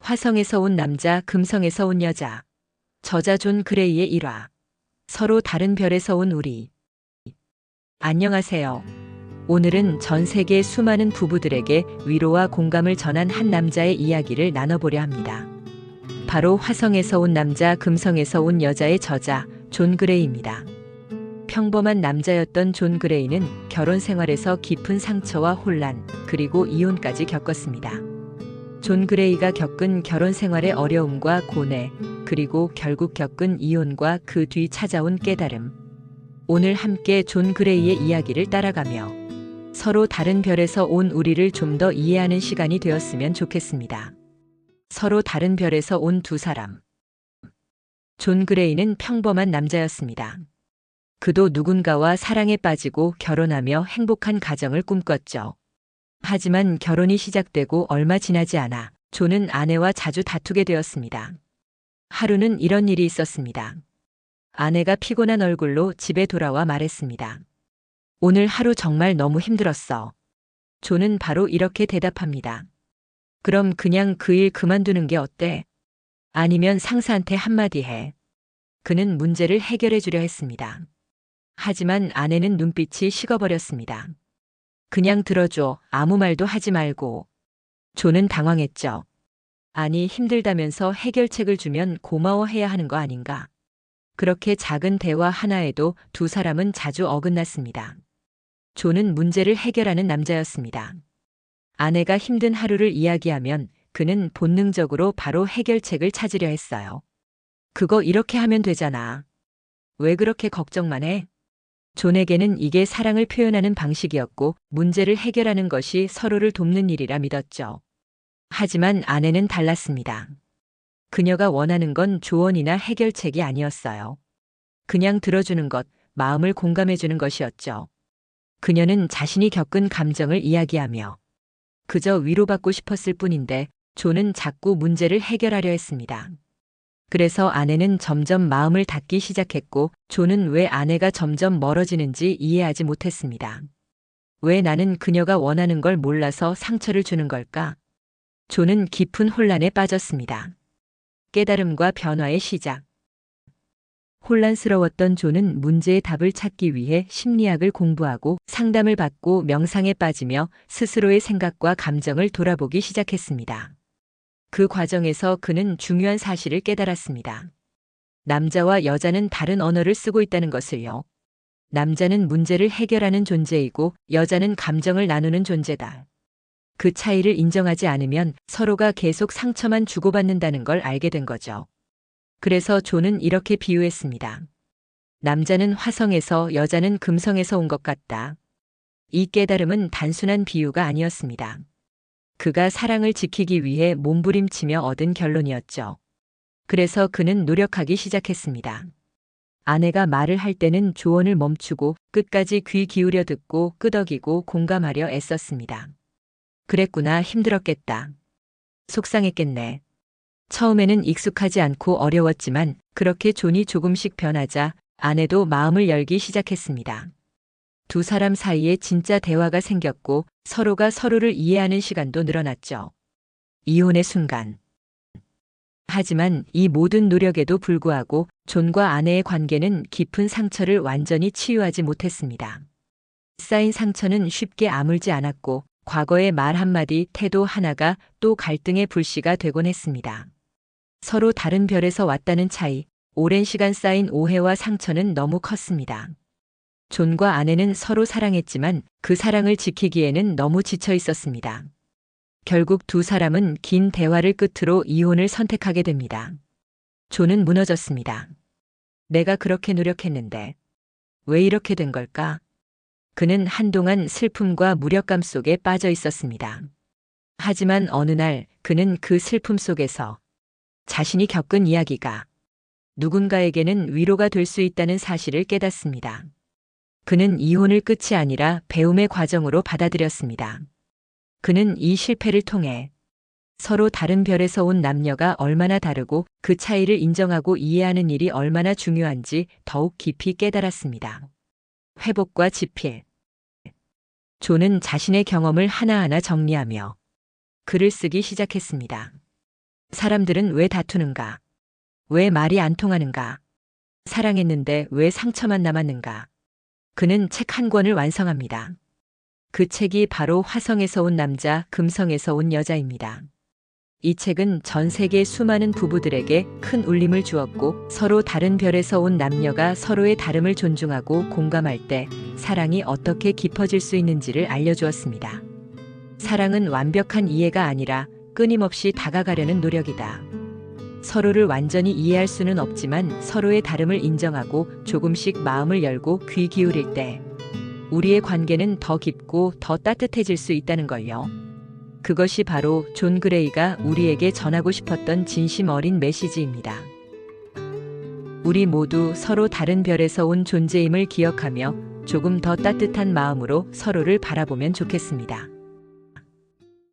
화성에서 온 남자, 금성에서 온 여자. 저자 존 그레이의 일화. 서로 다른 별에서 온 우리. 안녕하세요. 오늘은 전 세계 수많은 부부들에게 위로와 공감을 전한 한 남자의 이야기를 나눠보려 합니다. 바로 화성에서 온 남자, 금성에서 온 여자의 저자 존 그레이입니다. 평범한 남자였던 존 그레이는 결혼 생활에서 깊은 상처와 혼란, 그리고 이혼까지 겪었습니다. 존 그레이가 겪은 결혼 생활의 어려움과 고뇌, 그리고 결국 겪은 이혼과 그 뒤 찾아온 깨달음. 오늘 함께 존 그레이의 이야기를 따라가며 서로 다른 별에서 온 우리를 좀 더 이해하는 시간이 되었으면 좋겠습니다. 서로 다른 별에서 온 두 사람. 존 그레이는 평범한 남자였습니다. 그도 누군가와 사랑에 빠지고 결혼하며 행복한 가정을 꿈꿨죠. 하지만 결혼이 시작되고 얼마 지나지 않아 존은 아내와 자주 다투게 되었습니다. 하루는 이런 일이 있었습니다. 아내가 피곤한 얼굴로 집에 돌아와 말했습니다. 오늘 하루 정말 너무 힘들었어. 존은 바로 이렇게 대답합니다. 그럼 그냥 그 일 그만두는 게 어때? 아니면 상사한테 한마디 해. 그는 문제를 해결해 주려 했습니다. 하지만 아내는 눈빛이 식어버렸습니다. 그냥 들어줘. 아무 말도 하지 말고. 존은 당황했죠. 아니, 힘들다면서 해결책을 주면 고마워해야 하는 거 아닌가? 그렇게 작은 대화 하나에도 두 사람은 자주 어긋났습니다. 존은 문제를 해결하는 남자였습니다. 아내가 힘든 하루를 이야기하면 그는 본능적으로 바로 해결책을 찾으려 했어요. 그거 이렇게 하면 되잖아. 왜 그렇게 걱정만 해? 존에게는 이게 사랑을 표현하는 방식이었고 문제를 해결하는 것이 서로를 돕는 일이라 믿었죠. 하지만 아내는 달랐습니다. 그녀가 원하는 건 조언이나 해결책이 아니었어요. 그냥 들어주는 것, 마음을 공감해주는 것이었죠. 그녀는 자신이 겪은 감정을 이야기하며 그저 위로받고 싶었을 뿐인데 존은 자꾸 문제를 해결하려 했습니다. 그래서 아내는 점점 마음을 닫기 시작했고 존은 왜 아내가 점점 멀어지는지 이해하지 못했습니다. 왜 나는 그녀가 원하는 걸 몰라서 상처를 주는 걸까? 존은 깊은 혼란에 빠졌습니다. 깨달음과 변화의 시작. 혼란스러웠던 존은 문제의 답을 찾기 위해 심리학을 공부하고 상담을 받고 명상에 빠지며 스스로의 생각과 감정을 돌아보기 시작했습니다. 그 과정에서 그는 중요한 사실을 깨달았습니다. 남자와 여자는 다른 언어를 쓰고 있다는 것을요. 남자는 문제를 해결하는 존재이고 여자는 감정을 나누는 존재다. 그 차이를 인정하지 않으면 서로가 계속 상처만 주고받는다는 걸 알게 된 거죠. 그래서 존은 이렇게 비유했습니다. 남자는 화성에서 여자는 금성에서 온 것 같다. 이 깨달음은 단순한 비유가 아니었습니다. 그가 사랑을 지키기 위해 몸부림치며 얻은 결론이었죠. 그래서 그는 노력하기 시작했습니다. 아내가 말을 할 때는 조언을 멈추고 끝까지 귀 기울여 듣고 끄덕이고 공감하려 애썼습니다. 그랬구나, 힘들었겠다. 속상했겠네. 처음에는 익숙하지 않고 어려웠지만 그렇게 존이 조금씩 변하자 아내도 마음을 열기 시작했습니다. 두 사람 사이에 진짜 대화가 생겼고 서로가 서로를 이해하는 시간도 늘어났죠. 이혼의 순간. 하지만 이 모든 노력에도 불구하고 존과 아내의 관계는 깊은 상처를 완전히 치유하지 못했습니다. 쌓인 상처는 쉽게 아물지 않았고 과거의 말 한마디, 태도 하나가 또 갈등의 불씨가 되곤 했습니다. 서로 다른 별에서 왔다는 차이, 오랜 시간 쌓인 오해와 상처는 너무 컸습니다. 존과 아내는 서로 사랑했지만 그 사랑을 지키기에는 너무 지쳐 있었습니다. 결국 두 사람은 긴 대화를 끝으로 이혼을 선택하게 됩니다. 존은 무너졌습니다. 내가 그렇게 노력했는데 왜 이렇게 된 걸까? 그는 한동안 슬픔과 무력감 속에 빠져 있었습니다. 하지만 어느 날 그는 그 슬픔 속에서 자신이 겪은 이야기가 누군가에게는 위로가 될 수 있다는 사실을 깨닫습니다. 그는 이혼을 끝이 아니라 배움의 과정으로 받아들였습니다. 그는 이 실패를 통해 서로 다른 별에서 온 남녀가 얼마나 다르고 그 차이를 인정하고 이해하는 일이 얼마나 중요한지 더욱 깊이 깨달았습니다. 회복과 지필. 존은 자신의 경험을 하나하나 정리하며 글을 쓰기 시작했습니다. 사람들은 왜 다투는가? 왜 말이 안 통하는가? 사랑했는데 왜 상처만 남았는가? 그는 책 한 권을 완성합니다. 그 책이 바로 화성에서 온 남자, 금성에서 온 여자입니다. 이 책은 전 세계 수많은 부부들에게 큰 울림을 주었고, 서로 다른 별에서 온 남녀가 서로의 다름을 존중하고 공감할 때 사랑이 어떻게 깊어질 수 있는지를 알려주었습니다. 사랑은 완벽한 이해가 아니라 끊임없이 다가가려는 노력이다. 서로를 완전히 이해할 수는 없지만 서로의 다름을 인정하고 조금씩 마음을 열고 귀 기울일 때 우리의 관계는 더 깊고 더 따뜻해질 수 있다는 걸요. 그것이 바로 존 그레이가 우리에게 전하고 싶었던 진심 어린 메시지입니다. 우리 모두 서로 다른 별에서 온 존재임을 기억하며 조금 더 따뜻한 마음으로 서로를 바라보면 좋겠습니다.